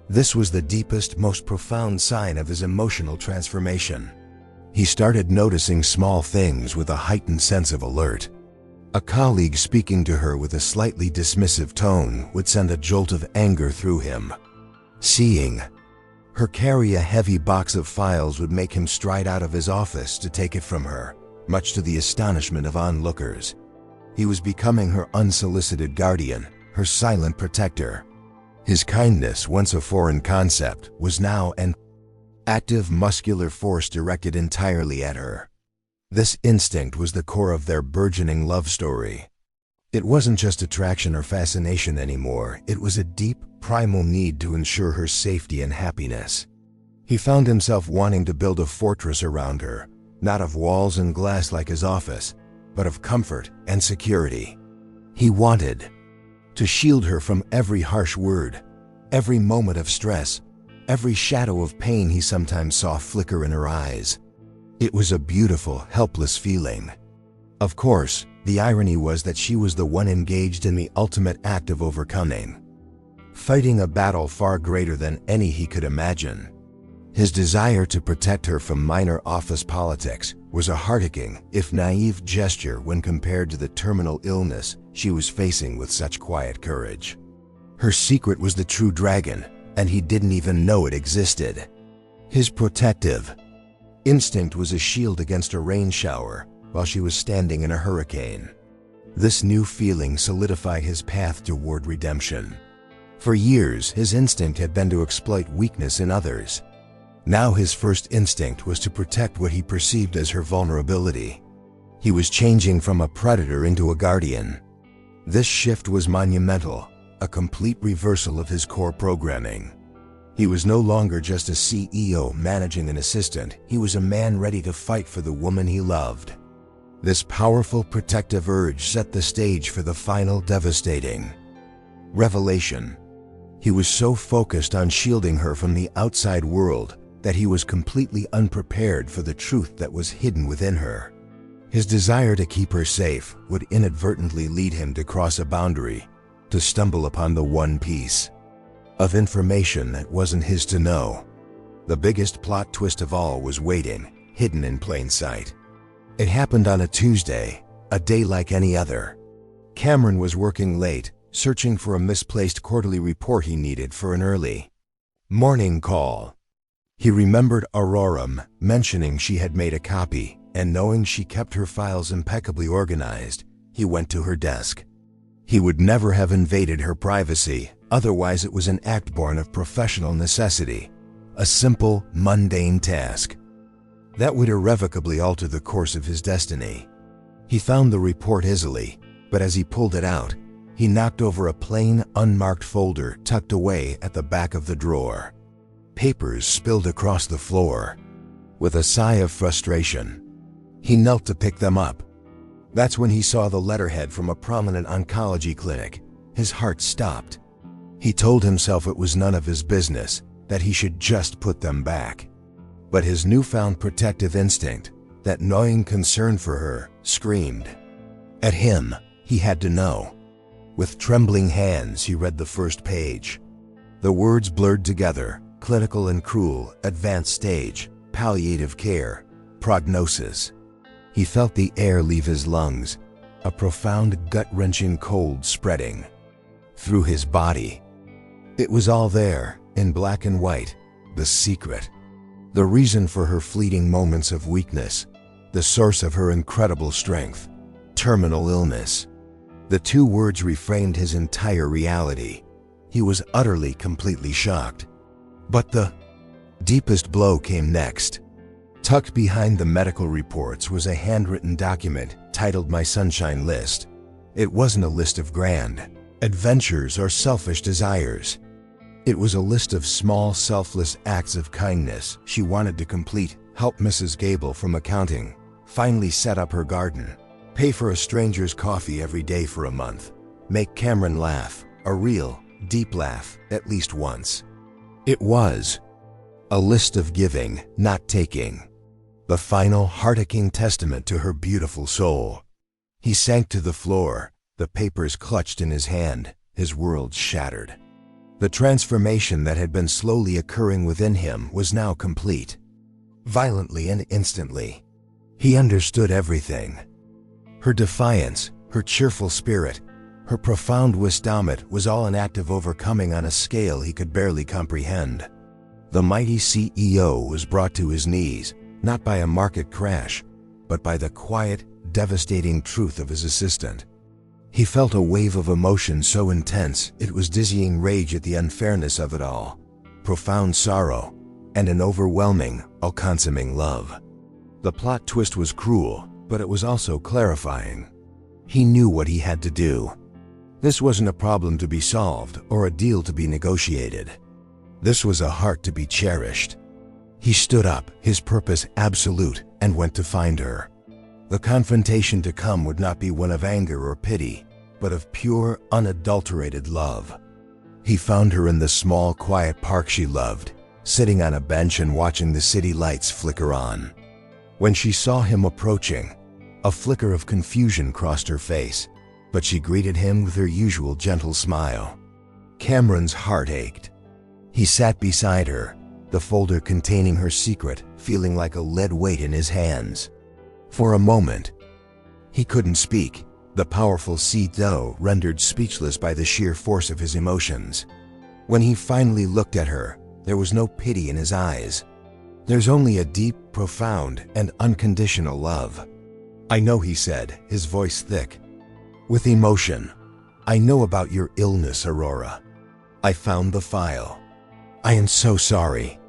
This was the deepest, most profound sign of his emotional transformation. He started noticing small things with a heightened sense of alert. A colleague speaking to her with a slightly dismissive tone would send a jolt of anger through him. Seeing her carry a heavy box of files would make him stride out of his office to take it from her, much to the astonishment of onlookers. He was becoming her unsolicited guardian, her silent protector. His kindness, once a foreign concept, was now an active muscular force directed entirely at her. This instinct was the core of their burgeoning love story. It wasn't just attraction or fascination anymore, it was a deep, primal need to ensure her safety and happiness. He found himself wanting to build a fortress around her, not of walls and glass like his office, but of comfort and security. He wanted to shield her from every harsh word, every moment of stress, every shadow of pain he sometimes saw flicker in her eyes. It was a beautiful, helpless feeling. Of course, the irony was that she was the one engaged in the ultimate act of overcoming, fighting a battle far greater than any he could imagine. His desire to protect her from minor office politics was a heart-aching, if naive gesture when compared to the terminal illness she was facing with such quiet courage. Her secret was the true dragon, and he didn't even know it existed. His protective instinct was a shield against a rain shower while she was standing in a hurricane. This new feeling solidified his path toward redemption. For years, his instinct had been to exploit weakness in others. Now his first instinct was to protect what he perceived as her vulnerability. He was changing from a predator into a guardian. This shift was monumental, a complete reversal of his core programming. He was no longer just a CEO managing an assistant, he was a man ready to fight for the woman he loved. This powerful protective urge set the stage for the final devastating revelation. He was so focused on shielding her from the outside world that he was completely unprepared for the truth that was hidden within her. His desire to keep her safe would inadvertently lead him to cross a boundary, to stumble upon the one piece of information that wasn't his to know. The biggest plot twist of all was waiting, hidden in plain sight. It happened on a Tuesday, a day like any other. Cameron was working late, searching for a misplaced quarterly report he needed for an early morning call. He remembered Aurora mentioning she had made a copy, and knowing she kept her files impeccably organized, he went to her desk. He would never have invaded her privacy, otherwise it was an act born of professional necessity, a simple, mundane task that would irrevocably alter the course of his destiny. He found the report easily, but as he pulled it out, he knocked over a plain, unmarked folder tucked away at the back of the drawer. Papers spilled across the floor. With a sigh of frustration, he knelt to pick them up. That's when he saw the letterhead from a prominent oncology clinic. His heart stopped. He told himself it was none of his business, that he should just put them back. But his newfound protective instinct, that gnawing concern for her, screamed. At him, he had to know. With trembling hands, he read the first page. The words blurred together: clinical and cruel, advanced stage, palliative care, prognosis. He felt the air leave his lungs, a profound gut-wrenching cold spreading through his body. It was all there, in black and white, the secret. The reason for her fleeting moments of weakness, the source of her incredible strength: terminal illness. The two words reframed his entire reality. He was utterly, completely shocked. But the deepest blow came next. Tucked behind the medical reports was a handwritten document titled My Sunshine List. It wasn't a list of grand adventures or selfish desires. It was a list of small, selfless acts of kindness she wanted to complete: help Mrs. Gable from accounting, finally set up her garden, pay for a stranger's coffee every day for a month, make Cameron laugh, a real, deep laugh, at least once. It was a list of giving, not taking. The final, heart-aching testament to her beautiful soul. He sank to the floor, the papers clutched in his hand, his world shattered. The transformation that had been slowly occurring within him was now complete. Violently and instantly. He understood everything. Her defiance, her cheerful spirit, her profound wisdom was all an act of overcoming on a scale he could barely comprehend. The mighty CEO was brought to his knees, not by a market crash, but by the quiet, devastating truth of his assistant. He felt a wave of emotion so intense it was dizzying: rage at the unfairness of it all, profound sorrow, and an overwhelming, all-consuming love. The plot twist was cruel, but it was also clarifying. He knew what he had to do. This wasn't a problem to be solved or a deal to be negotiated. This was a heart to be cherished. He stood up, his purpose absolute, and went to find her. The confrontation to come would not be one of anger or pity, but of pure, unadulterated love. He found her in the small, quiet park she loved, sitting on a bench and watching the city lights flicker on. When she saw him approaching, a flicker of confusion crossed her face, but she greeted him with her usual gentle smile. Cameron's heart ached. He sat beside her, the folder containing her secret feeling like a lead weight in his hands. For a moment, he couldn't speak, the powerful CEO rendered speechless by the sheer force of his emotions. When he finally looked at her, there was no pity in his eyes. There's only a deep, profound, and unconditional love. I know, he said, his voice thick with emotion. I know about your illness, Aurora. I found the file. I am so sorry.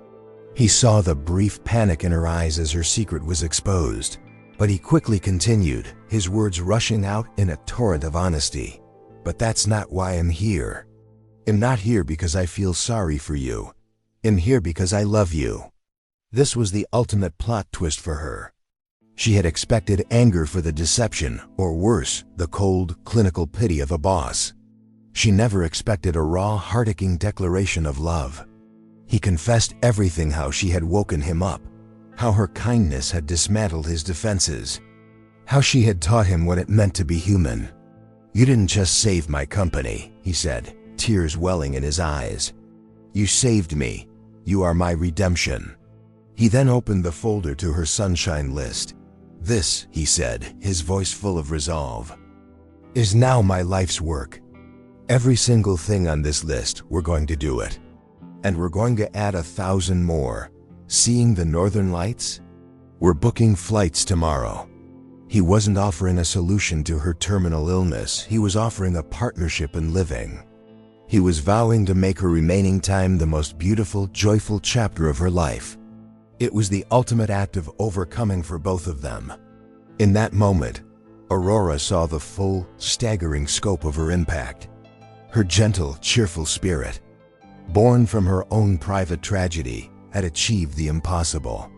He saw the brief panic in her eyes as her secret was exposed, but he quickly continued, his words rushing out in a torrent of honesty. But that's not why I'm here. I'm not here because I feel sorry for you. I'm here because I love you. This was the ultimate plot twist for her. She had expected anger for the deception, or worse, the cold, clinical pity of a boss. She never expected a raw, heart-aching declaration of love. He confessed everything: how she had woken him up, how her kindness had dismantled his defenses, how she had taught him what it meant to be human. You didn't just save my company, he said, tears welling in his eyes. You saved me. You are my redemption. He then opened the folder to her sunshine list. This, he said, his voice full of resolve, is now my life's work. Every single thing on this list, we're going to do it. And we're going to add 1,000 more. Seeing the northern lights? We're booking flights tomorrow. He wasn't offering a solution to her terminal illness. He was offering a partnership in living. He was vowing to make her remaining time the most beautiful, joyful chapter of her life. It was the ultimate act of overcoming for both of them. In that moment, Aurora saw the full, staggering scope of her impact. Her gentle, cheerful spirit, born from her own private tragedy, had achieved the impossible.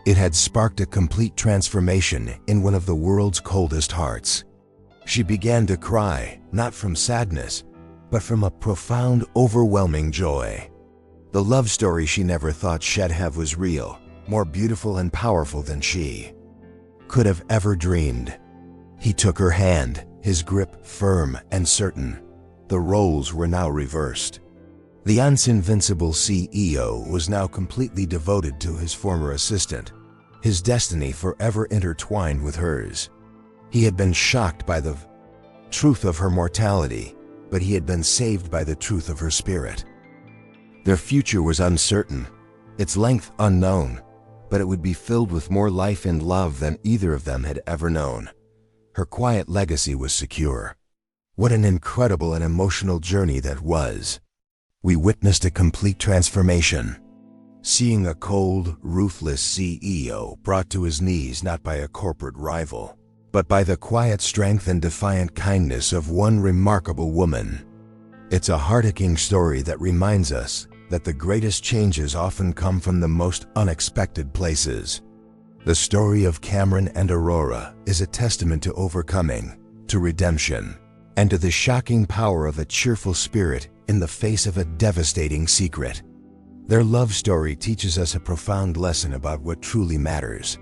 It had sparked a complete transformation in one of the world's coldest hearts. She began to cry, not from sadness, but from a profound, overwhelming joy. The love story she never thought she'd have was real, more beautiful and powerful than she could have ever dreamed. He took her hand, his grip firm and certain. The roles were now reversed. The once invincible CEO was now completely devoted to his former assistant, his destiny forever intertwined with hers. He had been shocked by the truth of her mortality, but he had been saved by the truth of her spirit. Their future was uncertain, its length unknown, but it would be filled with more life and love than either of them had ever known. Her quiet legacy was secure. What an incredible and emotional journey that was. We witnessed a complete transformation. Seeing a cold, ruthless CEO brought to his knees not by a corporate rival, but by the quiet strength and defiant kindness of one remarkable woman. It's a heart-aching story that reminds us that the greatest changes often come from the most unexpected places. The story of Cameron and Aurora is a testament to overcoming, to redemption, and to the shocking power of a cheerful spirit in the face of a devastating secret. Their love story teaches us a profound lesson about what truly matters.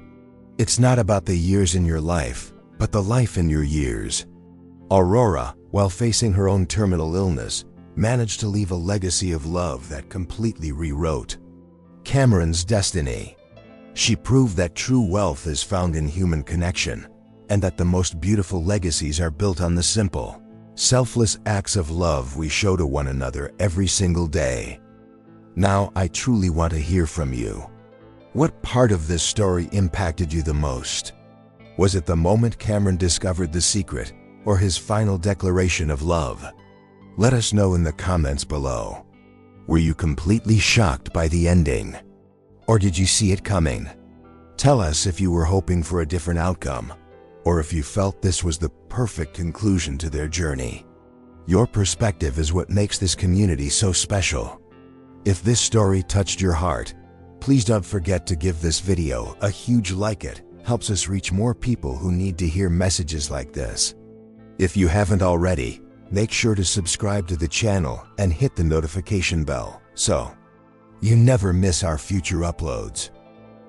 It's not about the years in your life, but the life in your years. Aurora, while facing her own terminal illness, managed to leave a legacy of love that completely rewrote Cameron's destiny. She proved that true wealth is found in human connection, and that the most beautiful legacies are built on the simple, selfless acts of love we show to one another every single day. Now, I truly want to hear from you. What part of this story impacted you the most? Was it the moment Cameron discovered the secret, or his final declaration of love? Let us know in the comments below. Were you completely shocked by the ending? Or did you see it coming? Tell us if you were hoping for a different outcome, or if you felt this was the perfect conclusion to their journey. Your perspective is what makes this community so special. If this story touched your heart, please don't forget to give this video a huge like. It helps us reach more people who need to hear messages like this. If you haven't already, make sure to subscribe to the channel and hit the notification bell so you never miss our future uploads.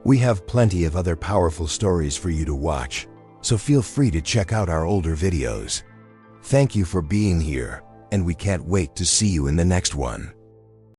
We have plenty of other powerful stories for you to watch, so feel free to check out our older videos. Thank you for being here, and we can't wait to see you in the next one.